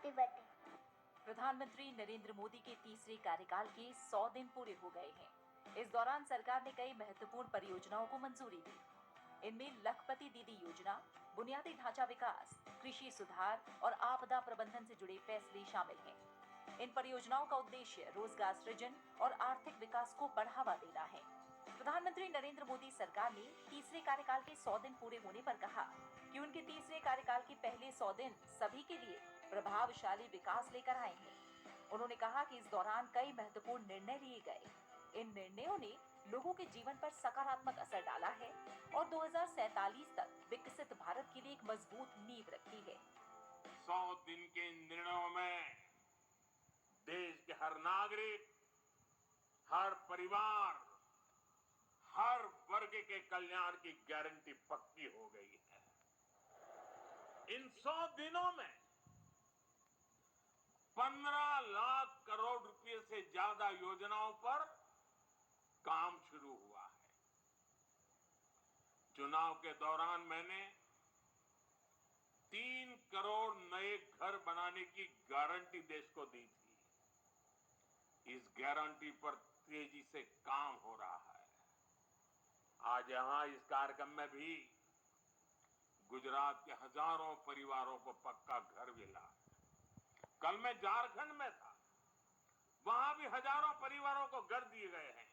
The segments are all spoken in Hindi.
Happy birthday. प्रधानमंत्री नरेंद्र मोदी के तीसरे कार्यकाल के 100 दिन पूरे हो गए हैं। इस दौरान सरकार ने कई महत्वपूर्ण परियोजनाओं को मंजूरी दी। इनमें लखपति दीदी योजना, बुनियादी ढांचा विकास, कृषि सुधार और आपदा प्रबंधन से जुड़े फैसले शामिल हैं। इन परियोजनाओं का उद्देश्य रोजगार सृजन और आर्थिक विकास को बढ़ावा देना है। प्रधानमंत्री नरेंद्र मोदी सरकार ने तीसरे कार्यकाल के 100 दिन पूरे होने पर कहा कि उनके तीसरे कार्यकाल के पहले 100 दिन सभी के लिए प्रभावशाली विकास लेकर आए हैं। उन्होंने कहा कि इस दौरान कई महत्वपूर्ण निर्णय लिए गए। इन निर्णयों ने लोगों के जीवन पर सकारात्मक असर डाला है और 2047 तक विकसित भारत के लिए एक मजबूत नींव रखी है। 100 दिन के इन निर्णयों में देश के हर नागरिक, हर परिवार, हर वर्ग के कल्याण की गारंटी पक्की हो गई है। इन 100 दिनों में 15 लाख करोड़ रुपए से ज्यादा योजनाओं पर काम शुरू हुआ है। चुनाव के दौरान मैंने 3 करोड़ नए घर बनाने की गारंटी देश को दी थी। इस गारंटी पर तेजी से काम हो रहा है। आज यहां इस कार्यक्रम में भी गुजरात के हजारों परिवारों को पक्का घर मिला है। कल मैं झारखंड में था, वहां भी हजारों परिवारों को घर दिए गए हैं।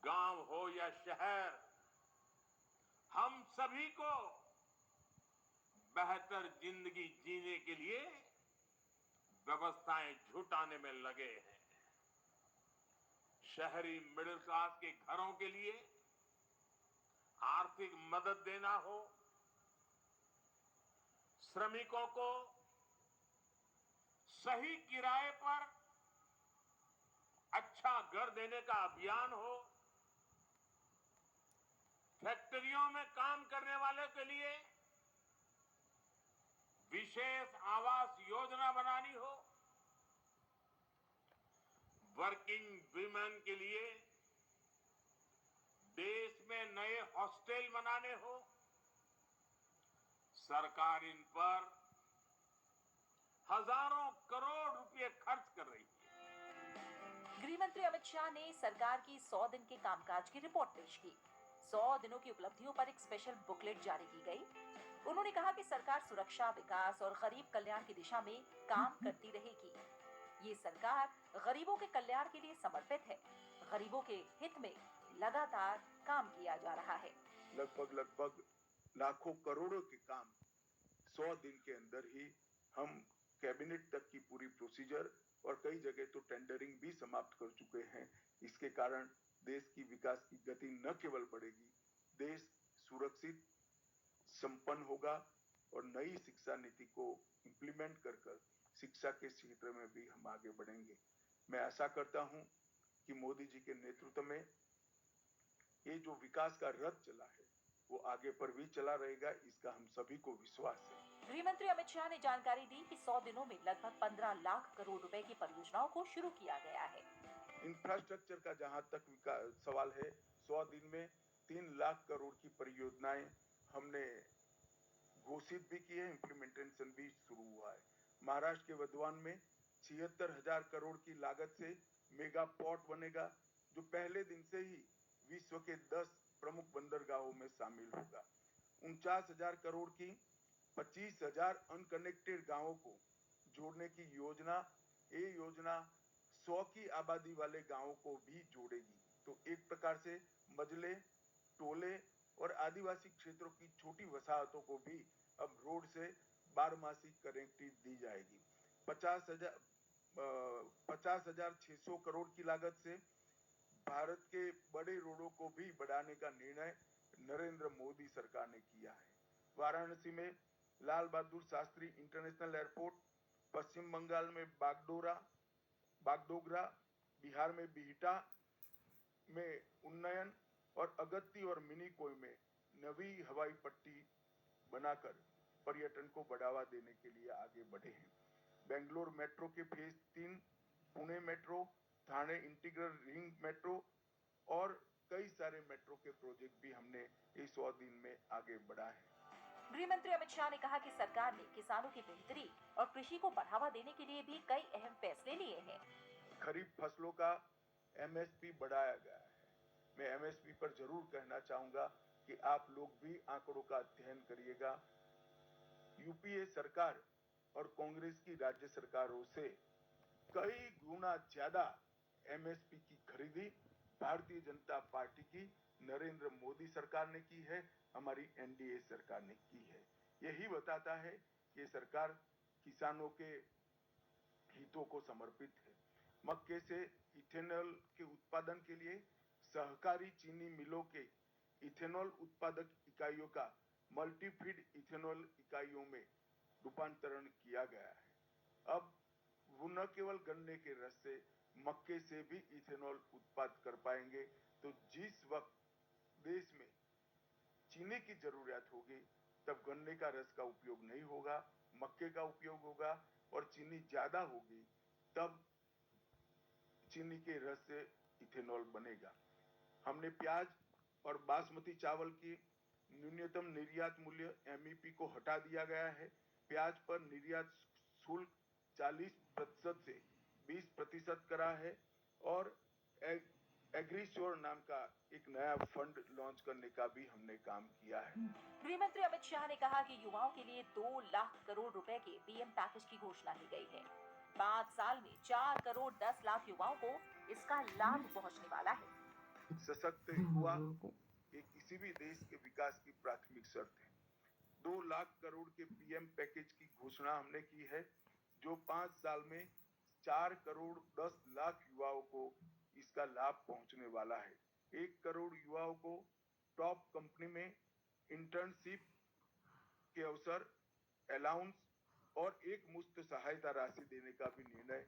गांव हो या शहर, हम सभी को बेहतर जिंदगी जीने के लिए व्यवस्थाएं जुटाने में लगे हैं। शहरी मिडिल क्लास के घरों के लिए आर्थिक मदद देना हो, श्रमिकों को सही किराए पर अच्छा घर देने का अभियान हो, फैक्ट्रियों में काम करने वालों के लिए विशेष आवास योजना बनानी हो, वर्किंग विमेन के लिए देश में नए हॉस्टल बनाने हो, सरकार इन पर हजारों करोड़ रुपए खर्च कर रही है। गृह मंत्री अमित शाह ने सरकार की 100 दिन के कामकाज की रिपोर्ट पेश की। 100 दिनों की उपलब्धियों पर एक स्पेशल बुकलेट जारी की गई। उन्होंने कहा कि सरकार सुरक्षा, विकास और गरीब कल्याण की दिशा में काम करती रहेगी। ये सरकार गरीबों के कल्याण के लिए समर्पित है। गरीबों के हित में लगातार काम किया जा रहा है। लगभग लाखों करोड़ों के काम 100 दिन के अंदर ही हम कैबिनेट तक की पूरी प्रोसीजर और कई जगह तो टेंडरिंग भी समाप्त कर चुके हैं। इसके कारण देश की विकास की गति न केवल बढ़ेगी, देश सुरक्षित, संपन्न होगा और नई शिक्षा नीति को इम्प्लीमेंट कर शिक्षा के क्षेत्र में भी हम आगे बढ़ेंगे। मैं आशा करता हूं कि मोदी जी के नेतृत्व में ये जो विकास का रथ चला है वो आगे पर भी चला रहेगा, इसका हम सभी को विश्वास है। गृह मंत्री अमित शाह ने जानकारी दी कि 100 दिनों में लगभग 15 लाख करोड़ रुपए की परियोजनाओं को शुरू किया गया है। इंफ्रास्ट्रक्चर का जहां तक सवाल है, 100 दिन में 3 लाख करोड़ की परियोजनाएं हमने घोषित भी की है, इम्प्लीमेंटेशन भी शुरू हुआ है। महाराष्ट्र के वधवान में 76,000 करोड़ की लागत से मेगा पोर्ट बनेगा, जो पहले दिन से ही विश्व के 10 प्रमुख बंदरगाहों में शामिल होगा। 49,000 करोड़ की 25,000 अनकनेक्टेड गांवों को जोड़ने की योजना, ये योजना 100 की आबादी वाले गांवों को भी जोड़ेगी। तो एक प्रकार से मजले, टोले और आदिवासी क्षेत्रों की छोटी वसाहतों को भी अब रोड से 12 कनेक्टिविटी दी जाएगी। 50,600 करोड़ की लागत से भारत के बड़े रोडों को भी बढ़ाने का निर्णय नरेंद्र मोदी सरकार ने किया है। वाराणसी में लाल बहादुर शास्त्री इंटरनेशनल एयरपोर्ट, पश्चिम बंगाल में बागडोगरा, बिहार में बिहटा में उन्नयन और अगत्ती और मिनीकोय में नवी हवाई पट्टी बनाकर पर्यटन को बढ़ावा देने के लिए आगे बढ़े हैं। बेंगलोर मेट्रो के phase 3, Pune metro, Thane integral ring metro और कई सारे मेट्रो के प्रोजेक्ट भी हमने इस 100 दिन में आगे बढ़ा है। गृह मंत्री अमित शाह ने कहा कि सरकार ने किसानों की बेहतरी और कृषि को बढ़ावा देने के लिए भी कई अहम फैसले लिए हैं। खरीफ फसलों का एमएसपी बढ़ाया गया है। मैं एमएसपी पर जरूर कहना चाहूंगा कि आप लोग भी आंकड़ों का अध्ययन करिएगा। यूपीए सरकार और कांग्रेस की राज्य सरकारों से कई गुना ज्यादा एमएसपी की खरीदी भारतीय जनता पार्टी की नरेंद्र मोदी सरकार ने की है, हमारी एनडीए सरकार ने की है। यही बताता है कि सरकार किसानों के हितों को समर्पित है। मक्के से इथेनॉल के उत्पादन के लिए सहकारी चीनी मिलों के इथेनॉल उत्पादक इकाइयों का मल्टीफीड इथेनॉल इकाइयों में रूपांतरण किया गया है। अब वो न केवल गन्ने के रस से मक्के से भी इथेनॉल उत्पादन कर पाएंगे। तो जिस वक्त देश में चीनी की जरूरत होगी तब गन्ने का रस का उपयोग नहीं होगा, मक्के का उपयोग होगा, और चीनी ज्यादा होगी तब चीनी के रस से इथेनॉल बनेगा। हमने प्याज और बासमती चावल की न्यूनतम निर्यात मूल्य एमईपी को हटा दिया गया है। प्याज पर निर्यात शुल्क 40% से 20% करा है और एग्रीश्योर नाम का एक नया फंड लॉन्च करने का भी हमने काम किया है। गृह मंत्री अमित शाह ने कहा कि युवाओं के लिए 2 लाख करोड़ रुपए के पीएम पैकेज की घोषणा की गई है। 5 साल में 4 करोड़ 10 लाख युवाओं को इसका लाभ पहुंचने वाला है। सशक्त युवा ये किसी भी देश के विकास की प्राथमिक शर्त है। 2 लाख करोड़ के पीएम पैकेज की घोषणा हमने की है, जो 5 साल में 4 करोड़ 10 लाख युवाओं को इसका लाभ पहुंचने वाला है। 1 करोड़ युवाओं को टॉप कंपनी में इंटर्नशिप के अवसर, अलाउंस और एक मुफ्त सहायता राशि देने का भी निर्णय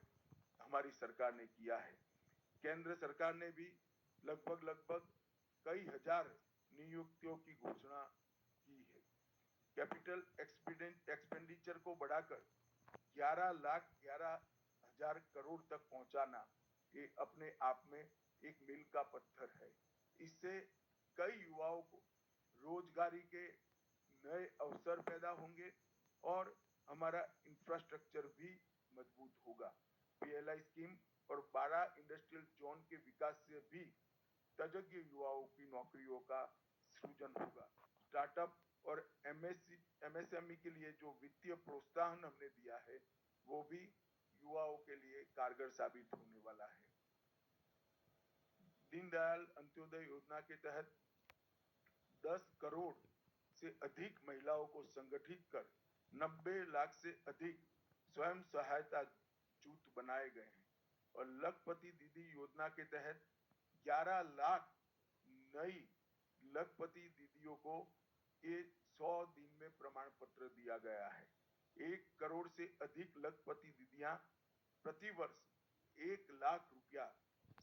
हमारी सरकार ने किया है। केंद्र सरकार ने भी लगभग कई हजार नियुक्तियों की घोषणा की है। कैपिटल एक्सपेंडिचर को बढ़ाकर 11,11,000 करोड़ तक पहुंचाना ये अपने आप में एक मील का पत्थर है। इससे कई युवाओं को रोजगारी के नए अवसर पैदा होंगे और हमारा इंफ्रास्ट्रक्चर भी मजबूत होगा। पीएलआई स्कीम और 12 इंडस्ट्रियल जोन के विकास से भी तजज्ञ युवाओं की नौकरियों का सृजन होगा। स्टार्टअप और एमएसएमई के लिए जो वित्तीय प्रोत्साहन हमने दिया है वो भी युवाओं के लिए कारगर साबित होने वाला है। दीनदयाल अंत्योदय योजना के तहत 10 करोड़ से अधिक महिलाओं को संगठित कर 90 लाख से अधिक स्वयं सहायता जूथ बनाए गए हैं और लखपति दीदी योजना के तहत 11 लाख नई लखपति दीदियों को ये 100 दिन में प्रमाण पत्र दिया गया है। 1 करोड़ से अधिक लखपति दीदियां प्रतिवर्ष 1 लाख रुपया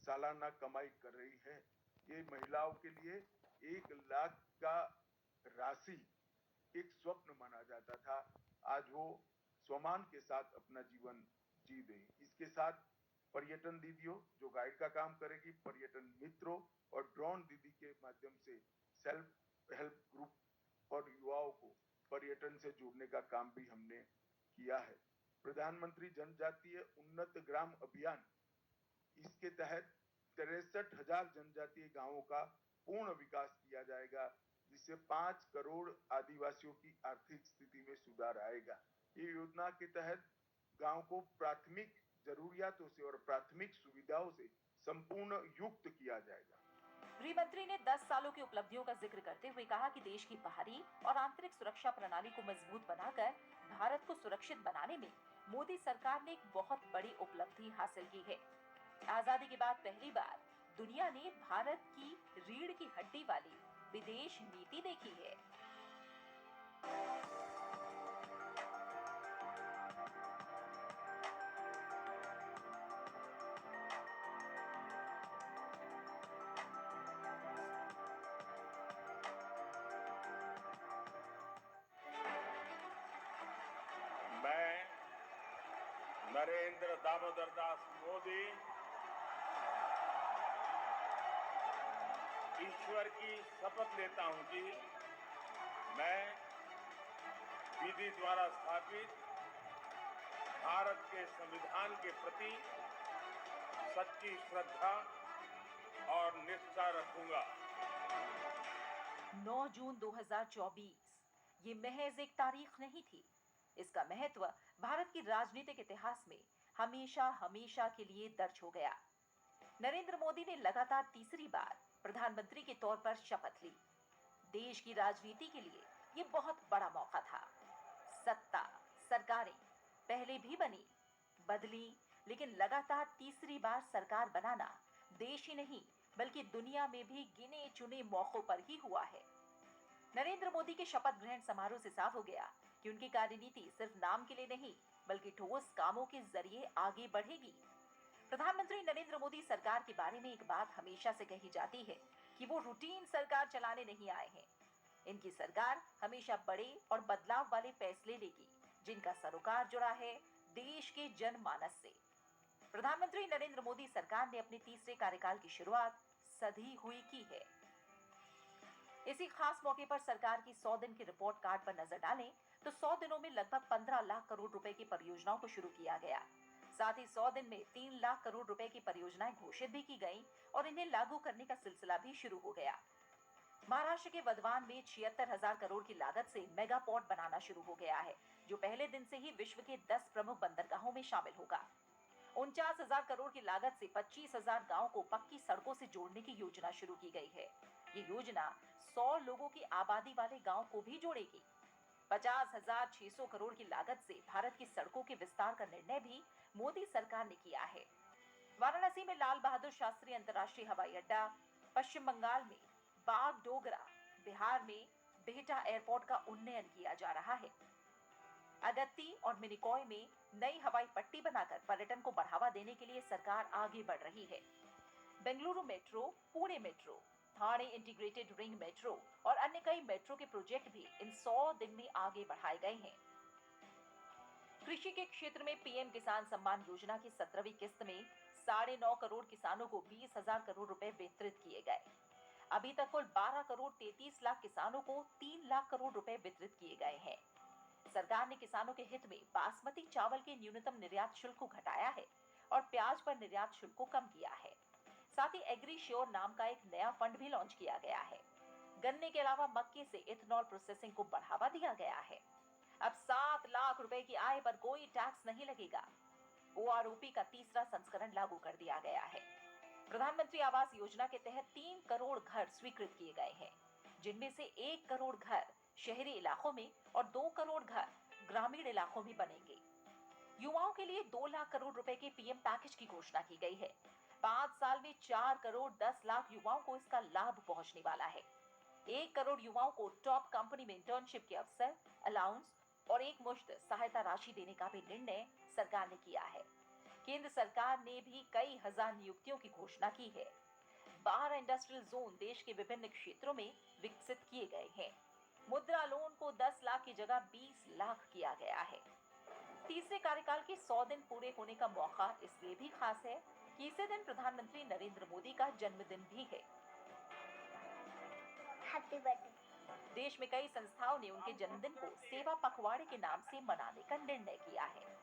सालाना कमाई कर रही है। ये महिलाओं के लिए 1 लाख का राशि एक स्वप्न माना जाता था, आज वो स्वमान के साथ अपना जीवन जी रही। इसके साथ पर्यटन दीदियों जो गाइड का काम करेगी, पर्यटन मित्रों और ड्रोन दीदी के माध्यम से सेल्फ हेल्प ग्रुप और युवाओं को पर्यटन से जोड़ने का काम भी हमने किया है। प्रधानमंत्री जनजातीय उन्नत ग्राम अभियान, इसके तहत 63,000 जनजातीय गांवों का पूर्ण विकास किया जाएगा, जिससे 5 करोड़ आदिवासियों की आर्थिक स्थिति में सुधार आएगा। ये योजना के तहत गांव को प्राथमिक जरूरियातों से और प्राथमिक सुविधाओं से संपूर्ण युक्त किया जाएगा। गृह मंत्री ने 10 सालों की उपलब्धियों का जिक्र करते हुए कहा कि देश की बाहरी और आंतरिक सुरक्षा प्रणाली को मजबूत बनाकर भारत को सुरक्षित बनाने में मोदी सरकार ने एक बहुत बड़ी उपलब्धि हासिल की है। आजादी के बाद पहली बार दुनिया ने भारत की रीढ़ की हड्डी वाली विदेश नीति देखी है। मैं नरेंद्र दामोदर दास मोदी ईश्वर की शपथ लेता हूं कि मैं विधि द्वारा स्थापित भारत के संविधान के प्रति सच्ची श्रद्धा और निष्ठा रखूंगा। 9 जून 2024 ये महज एक तारीख नहीं थी। इसका महत्व भारत की राजनीतिक इतिहास में हमेशा हमेशा के लिए दर्ज हो गया। नरेंद्र मोदी ने लगातार तीसरी बार प्रधानमंत्री के तौर पर शपथ ली। देश की राजनीति के लिए ये बहुत बड़ा मौका था। सत्ता, सरकारें पहले भी बनी, बदली, लेकिन लगातार तीसरी बार सरकार बनाना देश ही नहीं बल्कि दुनिया में भी गिने चुने मौकों पर ही हुआ है। नरेंद्र मोदी के शपथ ग्रहण समारोह से साफ हो गया कि उनकी कार्यनीति सिर्फ नाम के लिए नहीं बल्कि ठोस कामों के जरिए आगे बढ़ेगी। प्रधानमंत्री नरेंद्र मोदी सरकार के बारे में एक बात हमेशा से कही जाती है कि वो रूटीन सरकार चलाने नहीं आए हैं। इनकी सरकार हमेशा बड़े और बदलाव वाले फैसले लेगी जिनका सरोकार जुड़ा है देश के जनमानस से। प्रधानमंत्री नरेंद्र मोदी सरकार ने अपने तीसरे कार्यकाल की शुरुआत सधी हुई की है। इसी खास मौके पर सरकार की 100 दिन की रिपोर्ट कार्ड पर नजर डालें तो 100 दिनों में लगभग 15 लाख करोड़ रुपए की परियोजनाओं को शुरू किया गया। साथ ही 100 दिन में 3 लाख करोड़ रुपए की परियोजनाएं घोषित भी की गईं और इन्हें लागू करने का सिलसिला भी शुरू हो गया। महाराष्ट्र के वधवान में 76,000 करोड़ की लागत से मेगा पोर्ट बनाना शुरू हो गया है, जो पहले दिन से ही विश्व के 10 प्रमुख बंदरगाहों में शामिल होगा। 49,000 करोड़ की लागत से 25,000 गांवों को पक्की सड़कों से जोड़ने की योजना शुरू की गई है। ये योजना 100 लोगों की आबादी वाले गांव को भी जोड़ेगी। 50,600 करोड़ की लागत से भारत की सड़कों के विस्तार का निर्णय भी मोदी सरकार ने किया है। वाराणसी में लाल बहादुर शास्त्री अंतर्राष्ट्रीय हवाई अड्डा, पश्चिम बंगाल में बागडोगरा, बिहार में बिहटा एयरपोर्ट का उन्नयन किया जा रहा है। अगत्ती और मिनिकॉय में नई हवाई पट्टी बनाकर पर्यटन को बढ़ावा देने के लिए सरकार आगे बढ़ रही है। Bengaluru metro, Pune metro, Thane integrated ring metro और अन्य कई मेट्रो के प्रोजेक्ट भी इन 100 दिन में आगे बढ़ाए गए हैं। कृषि के क्षेत्र में पीएम किसान सम्मान योजना की 17वीं किस्त में 9.5 करोड़ किसानों को 20,000 करोड़ रुपए वितरित किए गए। अभी तक कुल 12 करोड़ 33 लाख किसानों को 3 लाख करोड़ रुपए वितरित किए गए हैं। सरकार ने किसानों के हित में बासमती चावल के न्यूनतम निर्यात शुल्क को घटाया है और प्याज पर निर्यात शुल्क को कम किया है। साथ ही एग्री श्योर नाम का एक नया फंड भी लॉन्च किया गया है। गन्ने के अलावा मक्के से इथेनॉल प्रोसेसिंग को बढ़ावा दिया गया है। अब 7 लाख रुपए की आय पर कोई टैक्स नहीं लगेगा। ओआरओपी का तीसरा संस्करण लागू कर दिया गया है। प्रधानमंत्री आवास योजना के तहत 3 करोड़ घर स्वीकृत किए गए हैं, जिनमें से 1 करोड़ घर शहरी इलाकों में और 2 करोड़ घर ग्रामीण इलाकों में बनेंगे। युवाओं के लिए 2 लाख करोड़ रुपए के पीएम पैकेज की घोषणा की गई है। 5 साल में 4 करोड़ 10 लाख युवाओं को इसका लाभ पहुंचने वाला है। 1 करोड़ युवाओं को टॉप कंपनी में इंटर्नशिप के अवसर, अलाउंस और एक मुश्त सहायता राशि देने का भी निर्णय सरकार ने किया है। केंद्र सरकार ने भी कई हजार नियुक्तियों की घोषणा की है। 12 इंडस्ट्रियल जोन देश के विभिन्न क्षेत्रों में विकसित किए गए हैं। मुद्रा लोन को 10 लाख की जगह 20 लाख किया गया है। तीसरे कार्यकाल के 100 दिन पूरे होने का मौका इसलिए भी खास है कि इसी दिन प्रधानमंत्री नरेंद्र मोदी का जन्मदिन भी है। Happy birthday. देश में कई संस्थाओं ने उनके जन्मदिन को सेवा पखवाड़े के नाम से मनाने का निर्णय किया है।